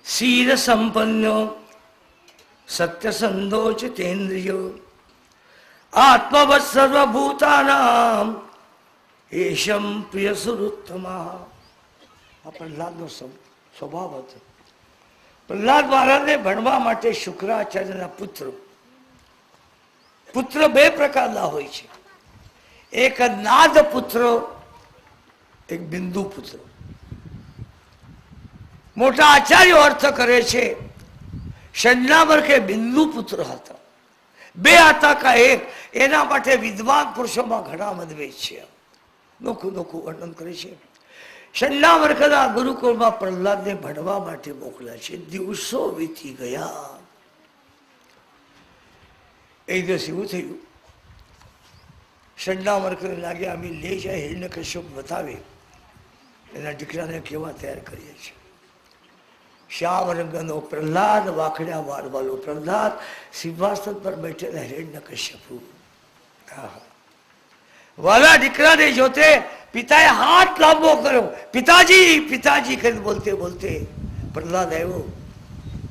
શીર સંપન્નો સત્યસંધો ચિતેન્દ્રિયો આત્મવત સર્વભૂતાનામ એશમ પ્રિય સુરુત્તમા. આ પ્રહલાદનો સ્વભાવ હતો. પ્રહલાદ મહારાજને ભણવા માટે શુક્રાચાર્યના પુત્ર બે પ્રકારના હોય છે. એક નાદ પુત્ર, એક બિંદુ પુત્ર. મોટા આચાર્યો અર્થ કરે છે શંડલાવર કે બિંદુ પુત્ર હતા. બે હતા કા એક, એના માટે વિદ્વાન પુરુષોમાં ઘણા મતભેદ છે. નોખું વર્ણન કરે છે. શંડલાવરના ગુરુકુળમાં પ્રહલાદને ભણવા માટે મોકલ્યા છે. દિવસો વીતી ગયા. એક દિવસ એવું થયું, શંડલાવરકરને લાગે અમે લઈ જાય હિરણ્યકશ્યપ બતાવે, એના દીકરાને કેવા તૈયાર કરીએ છીએ. શ્યામ રંગનો પ્રહલાદ, વાખડ્યા વાળવાલો પ્રહલાદ, સિંહાસન પર બેઠેલા હિરણ્યકશ્યપુ. વાલા દીકરાને જોતે પિતાએ હાથ લાંબો કર્યો. પિતાજી પિતાજી કરીને બોલતે બોલતે પ્રહલાદ આવ્યો.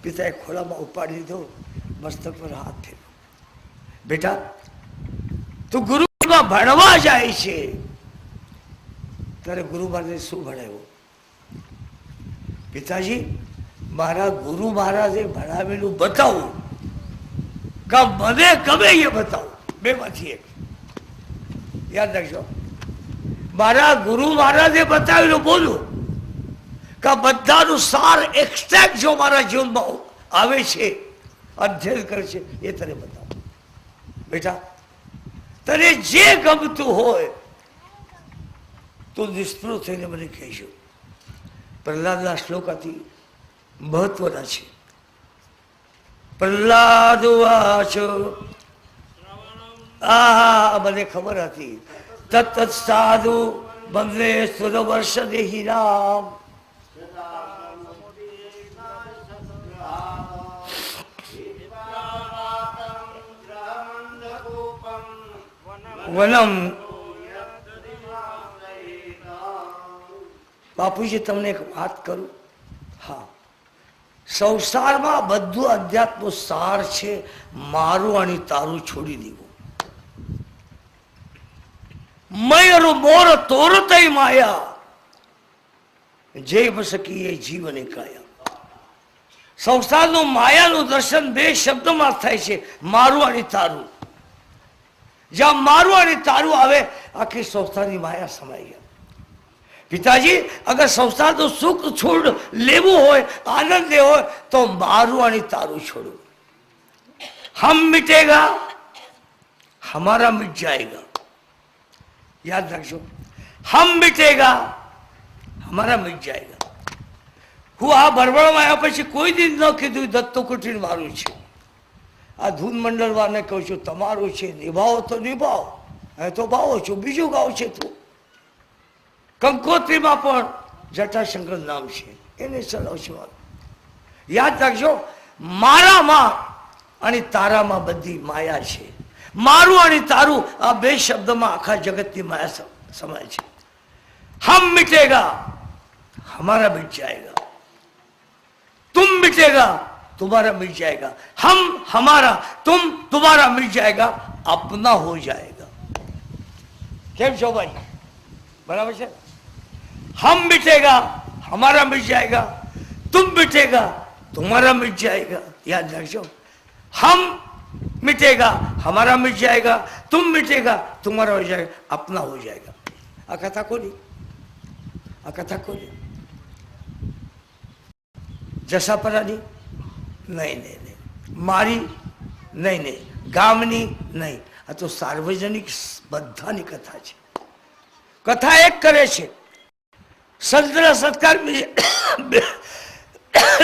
પિતાએ ખોળામાં ઉપાડી લીધો, મસ્તક પર હાથ ફેર્યો. બેટા, તું ગુરુમાં ભણવા જાય છે, તારે ગુરુ મહારાજે શું ભણાવ્યું? પિતાજી, મારા ગુરુ મહારાજે ભણાવેલું બતાવું કે મને ગમે એ બતાવું, બે માંથી એક. યાદ રાખજો, મારા ગુરુ મહારાજે બતાવેલું બોલું કે બધાનું સાર એક્સ્ટ્રેક્ટ જો મારા જીવનમાં આવે છે, અધ્યયન કરે છે, એ તને બતાવું. બેટા, તને જે ગમતું હોય તો નિષ્ફળ થઈને મને કહેજો. પ્રહલાદના શ્લોકાથી મહત્વના છે. પ્રહલાદ વાચો, આ મને ખબર હતી. તત્ત સાધુ બંને સુરવર્ષ દેહી રામ. વનમ. બાપુજી, તમને એક વાત કરું. હા, સંસારમાં બધું અધ્યાત્મનું સાર છે મારું અને તારું છોડી દેવું. મયરુ મોર તોરતય માયા, જય સકી એ જીવને કાયા. સંસારનું માયાનું દર્શન બે શબ્દોમાં થાય છે, મારું અને તારું. જ્યાં મારું અને તારું આવે, આખી સંસારની માયા સમાઈ ગયા. પિતાજી, અગર સંસારનું સુખ છોડ લેવું હોય, આનંદ લેવો હોય, તો મારું અને તારું છોડવું. હમ મિટેગા હમારા મિટ જાएगा. યાદ રાખજો, હમ મિટેગા હમારા મિટ જાएगा. હું આ બરબડમાં આવ્યા પછી કોઈ દિન ન કીધું દત્તો કુટીર મારું છે. આ ધૂન મંડળ વાળાને કહું છું તમારું છે, નિભાવો તો નિભાવો, હવે તો ભાવો છો, બીજું ગાવ છે તું. કંકોત્રીમાં પણ જટાશંકર નામ છે, એને ચલાવશું. યાદ રાખજો, મારામાં અને તારામાં બધી માયા છે. મારું અને તારું, આ બે શબ્દમાં આખા જગતની માયા સમાય છે. હમ મિટેગા હમારા મિટ જાएगा, तुम मिटेगा तुम्हारा मिट जाएगा, हम हमारा तुम तुम्हारा मिट जाएगा, अपना हो जाएगा. કેમ છો ભાઈ? બરાબર છે? हम मिटेगा हमारा मिट जाएगा, तुम मिटेगा तुम्हारा मिट जाएगा. याद रखो, हम मिटेगा हमारा मिट जाएगा, तुम मिटेगा तुम्हारा हो जाएगा, अपना हो जाएगा. આ કથા કોની? આ કથા કોની? જસાપરાની? નહીં નહીં નહીં. મારી? નહીં નહીં. ગામની? નહીં. આ તો સાર્વજનિક બધાની કથા છે. કથા એક કરે છે, સંતના સત્કાર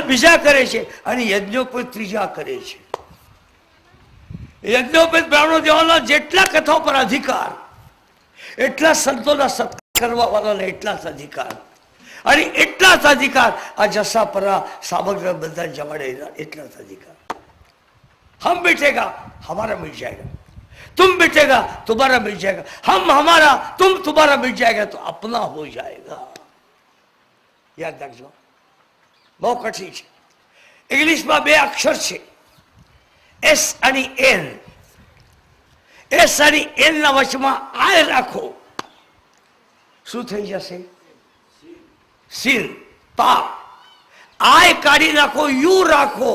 બીજા કરે છે, અને યજ્ઞો કોઈ ત્રીજા કરે છે. યજ્ઞોપેત બ્રાહ્મણો દેવાના જેટલા કથાઓ પર અધિકાર, એટલા સંતોના સત્કાર કરવા વાળાને એટલા જ અધિકાર, અને એટલા જ અધિકાર આ જસાપરા સામગ્ર બધા જમાડેલા એટલા જ અધિકાર. हम बैठेगा हमारा मिल जाएगा, तुम बैठेगा तुम्हारा मिल जाएगा, हम हमारा तुम तुम्हारा मिल जाएगा तो अपना हो जाएगा. યાદ રાખજો, બહુ કઠિન છે. ઇંગ્લિશમાં બે અક્ષર છે, એસ અને એન. એસ અને એન ના વચમાં આય રાખો, શું થઈ જશે? સીન, પાપ. આય કાઢી નાખો, યુ રાખો,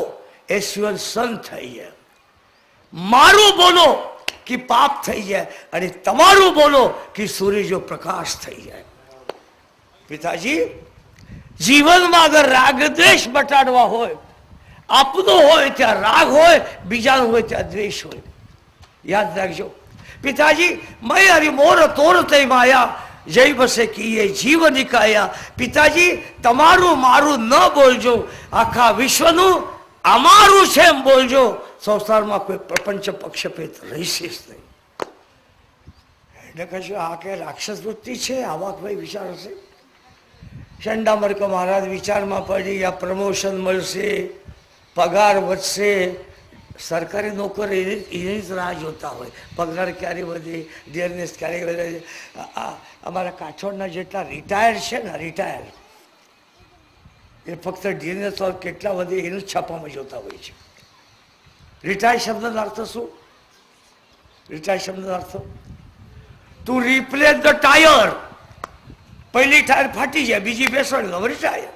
એશ્વર સન થઈ જાય. મારું બોલો કે પાપ થઈ જાય, અને તમારું બોલો કે સૂર્યનો પ્રકાશ થઈ જાય. પિતાજી, જીવનમાં અગર રાગ દ્વેષ બટાડવા હોય, આપનો હોય ત્યાં રાગ હોય, બીજાનો હોય ત્યાં દ્વેષ હોય. યાદ રાખજો પિતાજી, મેં હરી મોર તોર થઈ માયા, જય બસે કીએ જીવ નિકાયા. પિતાજી, તમારું મારું ન બોલજો, આખા વિશ્વનું અમારું છે એમ બોલજો. સંસારમાં કોઈ પ્રપંચ પક્ષપેત રહેશે જ નહીં. એટલે કશું આ કે રાક્ષસ વૃત્તિ છે, આવા કોઈ વિચાર હશે? ચંડામર્ક મહારાજ વિચારમાં પડી, આ પ્રમોશન મળશે, પગાર વધશે. સરકારી નોકર એની જ રાહ જોતા હોય, પગાર ક્યારે વધે, ડિયરનેસ ક્યારે વધે. અમારા કાઠોડના જેટલા રિટાયર છે ને, રિટાયર એ ફક્ત ડિયરનેસ કેટલા વધે એનું છાપામાં જોતા હોય છે. રિટાયર શબ્દનો અર્થ શું? રિટાયર શબ્દનો અર્થ, તું રિપ્લેસ ધ ટાયર. પહેલી ટાયર ફાટી જાય, બીજી બેસવાની નવ રિટાયર.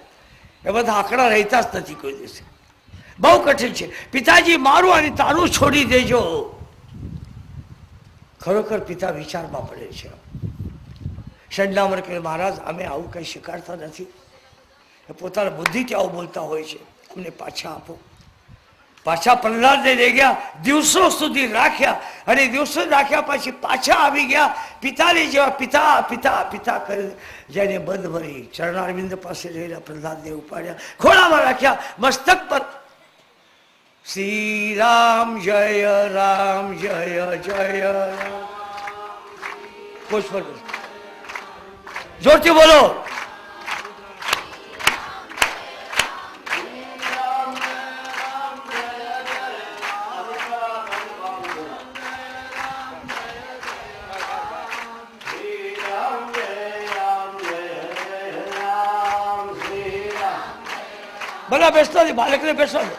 એ બધા આંકડા રહેતા જ નથી કોઈ દિવસે. બહુ કઠિન છે. પિતાજી, મારું અને તારું છોડી દેજો. ખરેખર પિતા વિચારમાં પડે છે. શંડામર કે મહારાજ, અમે આવું કંઈ સ્વીકારતા નથી. પોતાના બુદ્ધિથી આવું બોલતા હોય છે, અમને પાછા આપો. પાછા પ્રહલાદને લઈ ગયા, દિવસો સુધી રાખ્યા, અને દિવસો રાખ્યા પછી પાછા આવી ગયા. પિતાની જેવા પિતા પિતા પિતા કરી જેને બંધ ભરી ચરણારવિંદ પાસે રહેલા પ્રહલાદને ઉપાડ્યા, ખોળામાં રાખ્યા, મસ્તક પર શ્રી રામ જય રામ જય જય રામ. પુષ્પ જોરથી બોલો. ભલા બેસતા નથી, બાળકને બેસવા દો.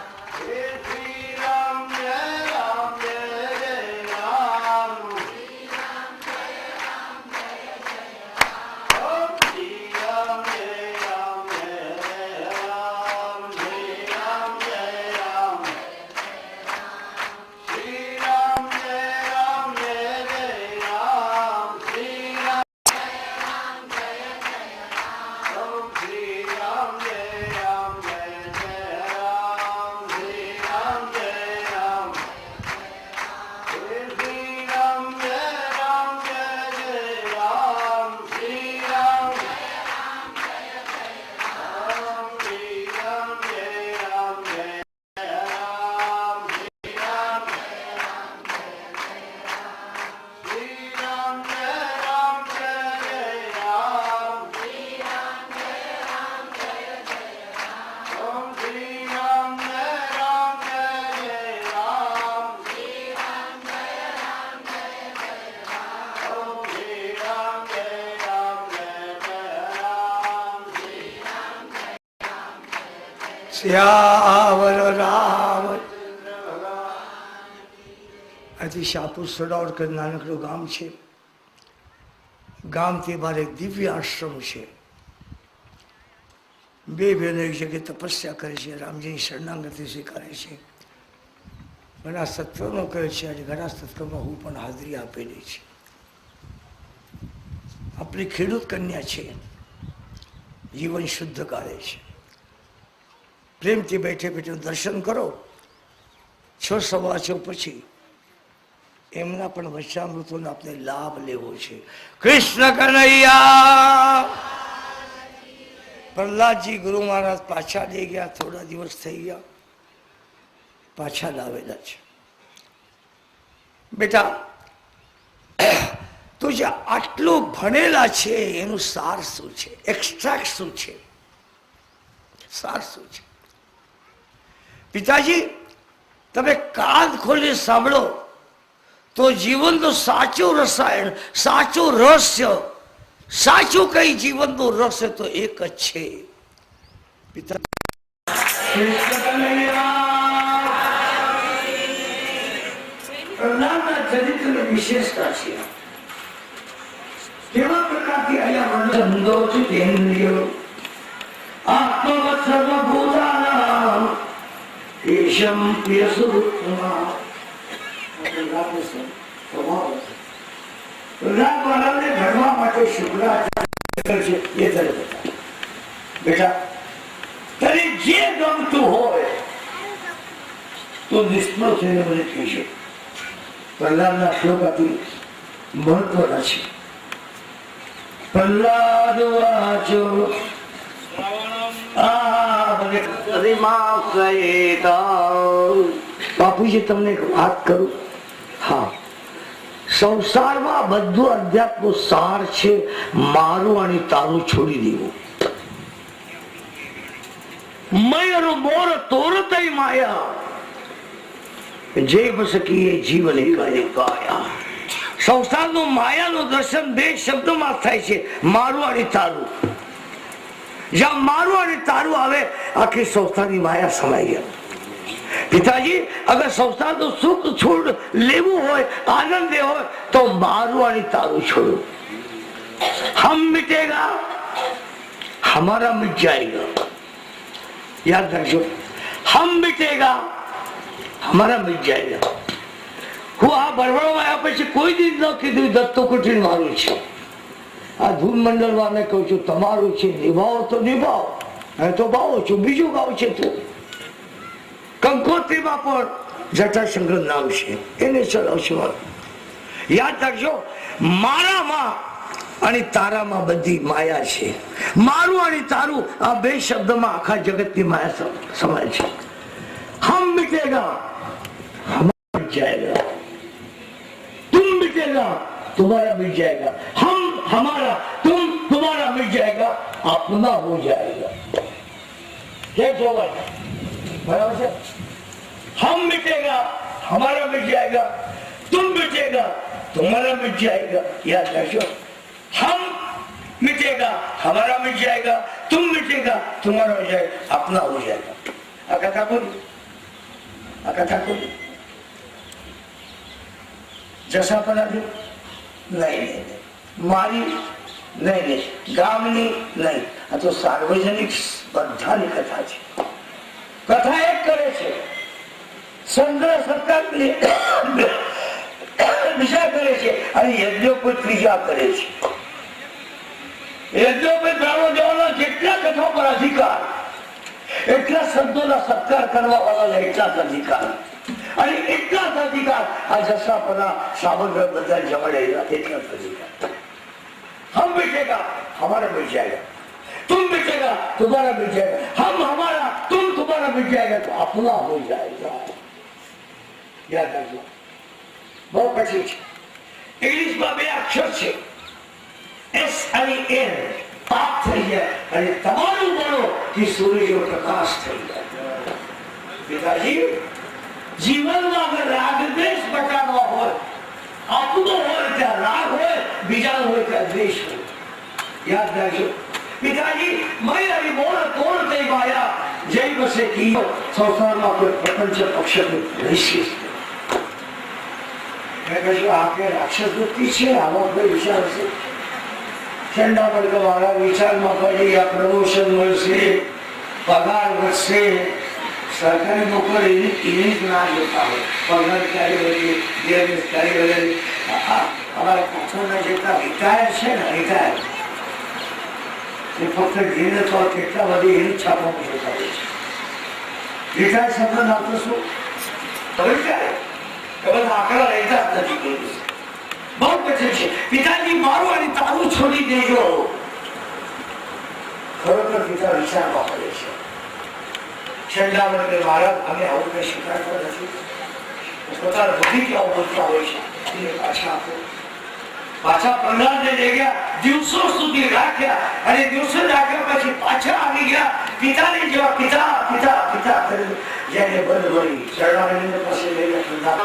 શ્યાવર રામ. આથી શાહપુર સડાવડકર નાનકડું ગામ છે. ગામથી બહાર એક દિવ્ય આશ્રમ છે. બે બહેનો એક જગ્યાએ તપસ્યા કરે છે, રામજીની શરણાગતિ સ્વીકારે છે. ઘણા સત્વનો કહે છે, અને ઘણા સત્વમાં હું પણ હાજરી આપેલી છે. આપણી ખેડૂત કન્યા છે, જીવન શુદ્ધ કાઢે છે. પ્રેમથી બેઠે બેઠે દર્શન કરો. 6 સવા 6 પછી એમના પણ વચ્ચામૃતોનો આપણે લાભ લેવો છે. કૃષ્ણ કનૈયા. પ્રહલાદજી ગુરુ મહારાજ પાછા લઈ ગયા, થોડા દિવસ થઈ ગયા, પાછા લાવેલા છે. બેટા તું જે આટલું ભણેલા છે એનું સાર શું છે, એક્સ્ટ્રાક્ટ શું છે, સાર શું છે? પિતાજી તમે કાન ખોલી સાંભળો તો જીવનનું સાચું રસાયણ, સાચું રહસ્ય, સાચું કઈ જીવનનું રહસ્ય તો એક જ છે. પિતા ચરિત્રની વિશેષતા છે. કેવા પ્રકારથી અહીંયા ધંધો છે આત્મવત સર્વભૂતાનામ એશમ પ્રિયસુરુત્તમા. પ્રહલાદને ઘડવા માટે શુક્રાચાર્ય છે એ તરફ બેટા તને જે ગમતું હોય તો નિષ્ફળ થઈને મને કહેજો. પ્રહલાદના શ્લોકાથી મહત્વના છે. પ્રહલાદ વાચો બાપુજી તમને એક વાત કરું. હા, સંસારમાં બધું અધ્યાત્મ સાર છે મારું અને તારું છોડી દેવું. મયર મોર તોરતય માયા જે બસકી જીવન કાયા. સંસારનું માયાનું દર્શન બે શબ્દોમાં થાય છે, મારું અને તારું. જ્યાં મારું અને તારું આવે આખી સંસારની માયા સમાઈ ગયા. પિતાજી અગર સંસારનું સુખ છોડ લેવું હોય, આનંદ લેવો હોય તો મારું અને તારું છોડો. હમ મિટેગા હમારા મિટ જાયેગા. યાદ રાખજો, હમ મિટેગા હમારા મિટ જાયેગા. હું આ બરવાડમાં આવ્યા પછી કોઈ દિવસ ન કીધું દત્તો કુટીર મારું છે. આ ધૂન મંડળ વાળને કહું છું તમારું છે, નિભાવો તો નિભાવો, હું તો ભાવો છું, બીજું ગાવ છે. તું કંકોત્રીમાં પણ જટાશંકર નામ છે, એને ચલાવશો. યાદ રાખજો, મારામાં અને તારામાં બધી માયા છે. મારું અને તારું આ બે શબ્દમાં આખા જગતની માયા સમાય છે. હમ મિટેગા હમારા મિટ જાયેગા, तुम मिटेगा तुम्हारा मिट जाएगा, हम हमारा तुम तुम्हारा मिट जाएगा, अपना हो जाएगा. बराबर है. हम मिटेगा हमारा मिट जाएगा, तुम मिटेगा तुम्हारा मिट जाएगा. याद रखो, हम मिटेगा हमारा मिट जाएगा, तुम मिटेगा तुम्हारा हो जाएगा, अपना हो जाएगा. आ कथा बोली, आ कथा बोली. जसा पदार्थ नहीं, मारी नहीं, गामनी नहीं, आ तो सार्वजनिक बधानी कथा છે. કથા એક કરે છે, સંગ્રહ સરકાર બીજા કરે છે અને યજ્ઞોપેત ત્રીજા કરે છે. યજ્ઞોપેત બ્રાહ્મણ દેવાનો જેટલા કથા પર અધિકાર એટલા સંતોના સત્કાર કરવા વાળા એટલા જ અધિકાર, અને એટલા જ અધિકાર આ જસાપના સામગ્ર બધા જમાડેલા એટલા જ અધિકાર. હમ બેઠેગા હમારા મિટ જાયેગા, तुम मिटेगा तुम्हारा मिट जाएगा, हम हमारा तुम तुम्हारा मिट जाएगा, तो अपना हो जाएगा. યાદ રાખજો, બહુ કઠિન છે. ઇંગ્લિશમાં બે અક્ષર છે, SIN. પાપ થઈ જાય અને તમારું બનો કે સૂર્યનો પ્રકાશ થઈ જાય. પિતાજી જીવનમાં અગર રાગદ્વેષ બટાડવા હોય, આપણો હોય ત્યાં રાગ હોય, બીજાનો હોય ત્યાં દ્વેષ હોય. યાદ રાખજો પિતાજી, મય મોર તોડ થઈ માયા જય બસે કી. સંસારમાં કોઈ પ્રપંચ પક્ષ રહેશે. મેં કહ્યું આપણે રાક્ષસ વૃત્તિ છે, આમાં કોઈ વિચાર હશે? ઠંડા વર્ગ વાળા વિચારમાં પડી આ પ્રમોશન મળશે, પગાર વધશે. સરકારી નોકરી એની જ ના જોતા હોય, પગાર ક્યારે વધે, ગેરવેશ ક્યારે વધે. અમારા કાકાના જેટલા રિટાયર છે ને, રિટાયર એ ફક્ત ઘેર તો કેટલા બધી એની છાપવામાં જોતા હોય છે. રિટાયર શબ્દ નાખતો શું તમે ક્યારે બધા આંકડા રહેતા જ નથી. કોઈ બહુ કઠિન છે. પિતાજી મારું અને તારું છોડી દેજો. ખરોખર પિતા વિચારવા પડે છે. છેલ્લા વર્ગે મહારાજ અમે આવું કઈ સ્વીકારતા નથી. પોતાના ભૂમિકાઓ બોલતા હોય છે એને પાછા આપો. પાછા પ્રહલાદને લઈ ગયા, દિવસો સુધી રાખ્યા અને દિવસો રાખ્યા પછી પાછા આવી ગયા. પિતાની જેવા પિતા પિતા પિતા કરી જેને બંધ વળી શરણાનંદ પાસે લઈ ગયા પ્રહલાદ.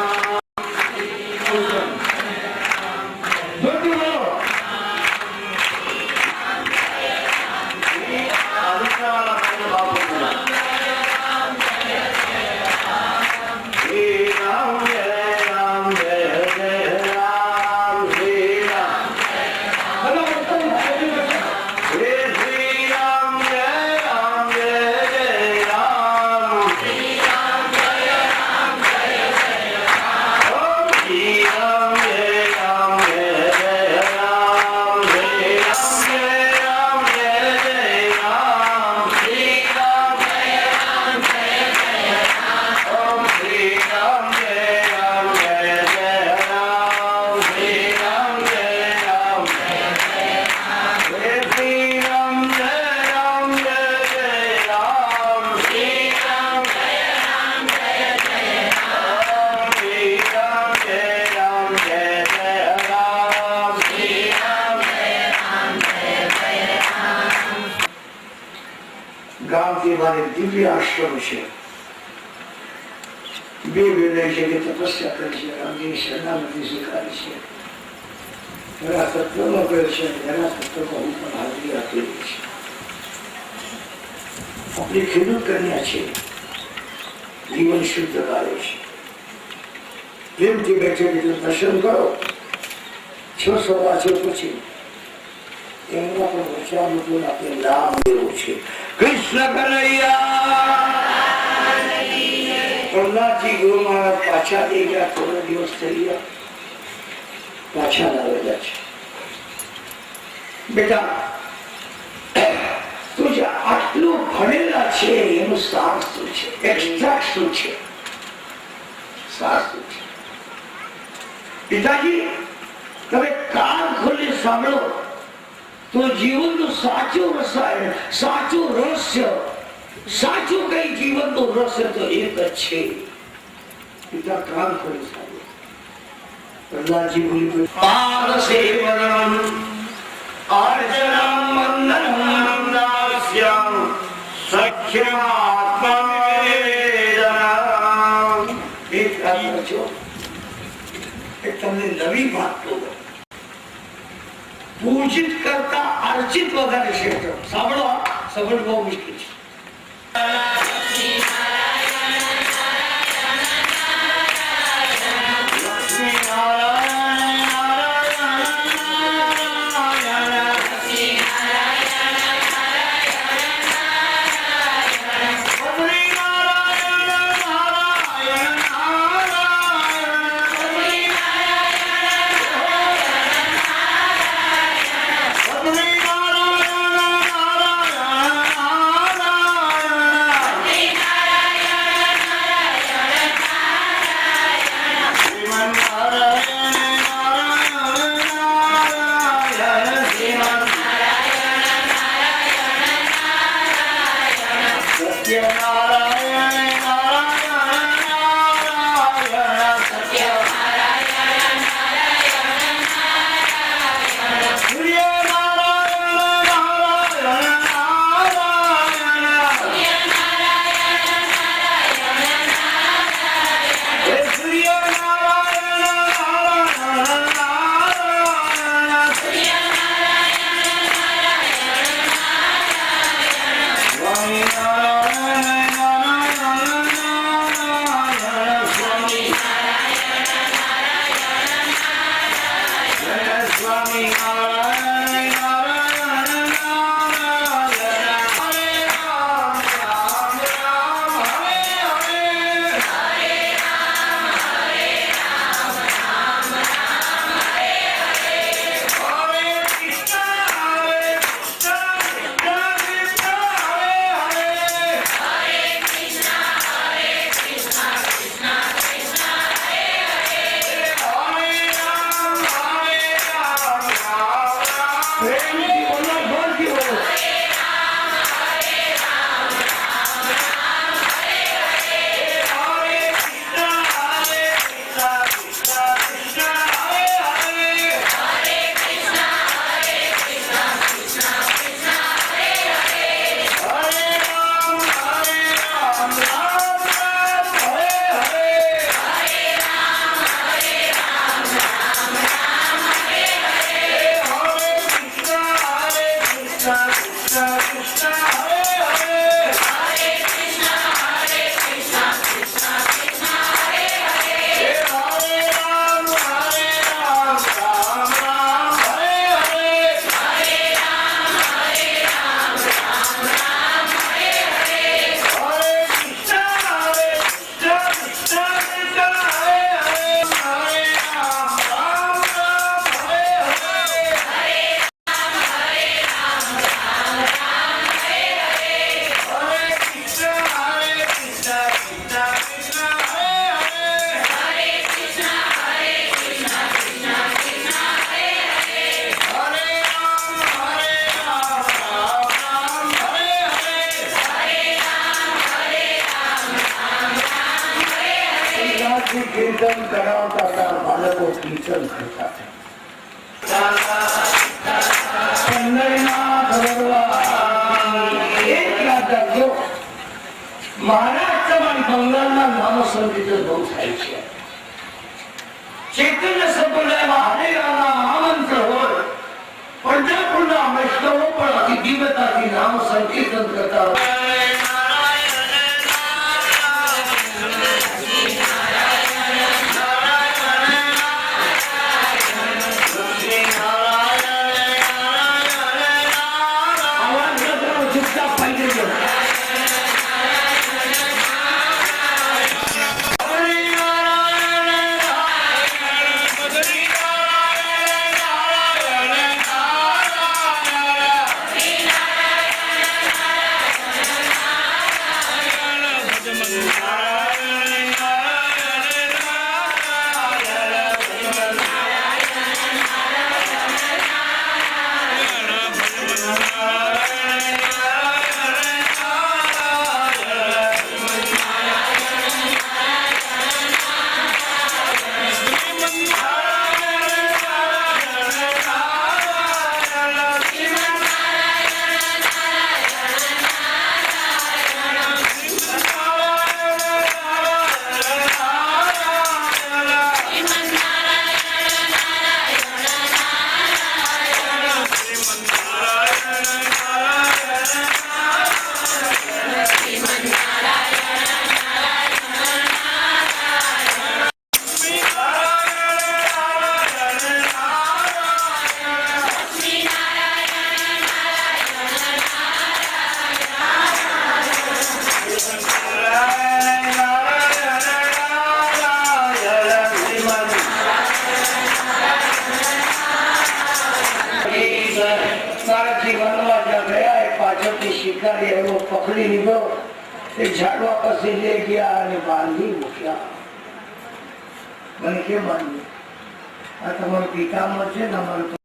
દિવ્ય આશ્રમ છે. બે વેલે છે કે તપસ્યા કરી છે, રામજી શરણાગતિ સ્વીકારી છે, ઘણા તત્વમાં કરે છે, ઘણા તત્વમાં હું પણ હાજરી આપેલી છે. આપણી ખેડૂત કન્યા છે, જીવન શુદ્ધ કરે છે. પ્રેમથી બેઠે બેઠે દર્શન કરો. 6 સવા 6 પછી એમના પણ વચામૃતોને આપણે લાભ લેવો છે. કૃષ્ણ કનૈયા. પ્રહલાદજી ગુરુ મહારાજ પાછા લઈ ગયા. થોડા દિવસ થઈ ગયા, પાછા લાવેલા છે. બેટા તું જે આટલું ભણેલા છે એનું સાર શું છે? એક્સ્ટ્રાક્ટ શું છે? સાર શું છે? પિતાજી તમે કાન ખોલી સાંભળો તો જીવનનું સાચું રસાયણ, સાચું રહસ્ય, સાચું કઈ જીવનનું રહસ્ય તો એક જ છે. પિતા કાન ખોલી સાંભળો. પ્રહલાદજી બોલી પાદ સેવનમ અર્ચનમ વંદનમ દાસ્યમ સખ્યમાત્મનિવેદનમ. એક રાત છો એ તમને નવી વાત કહું. પૂજિત કરતા અર્ચિત વધારે શ્રેષ્ઠ. સાંભળો, સમજ બહુ મુશ્કેલ છે. આવતા હતા, બાળકો કીર્તન કરતા મહારાજ તમારી બંગાળના નામો સંગીતો બહુ થાય છે. ચૈતન્ય સંપ્રદાયમાં હરે રામના મહામંત્ર હોય, પંજાબના વૈષ્ણવો પણ અતિ દિવ્યતાથી નામ સંકીર્તન કરતા હોય. શિકારી એવો પકડી લીધો, એ ઝાડવા પાસે લઈ ગયા અને બાંધી મૂક્યા. મને કેમ બાંધ્યું? આ તમારો પિતામાં છે ને અમારો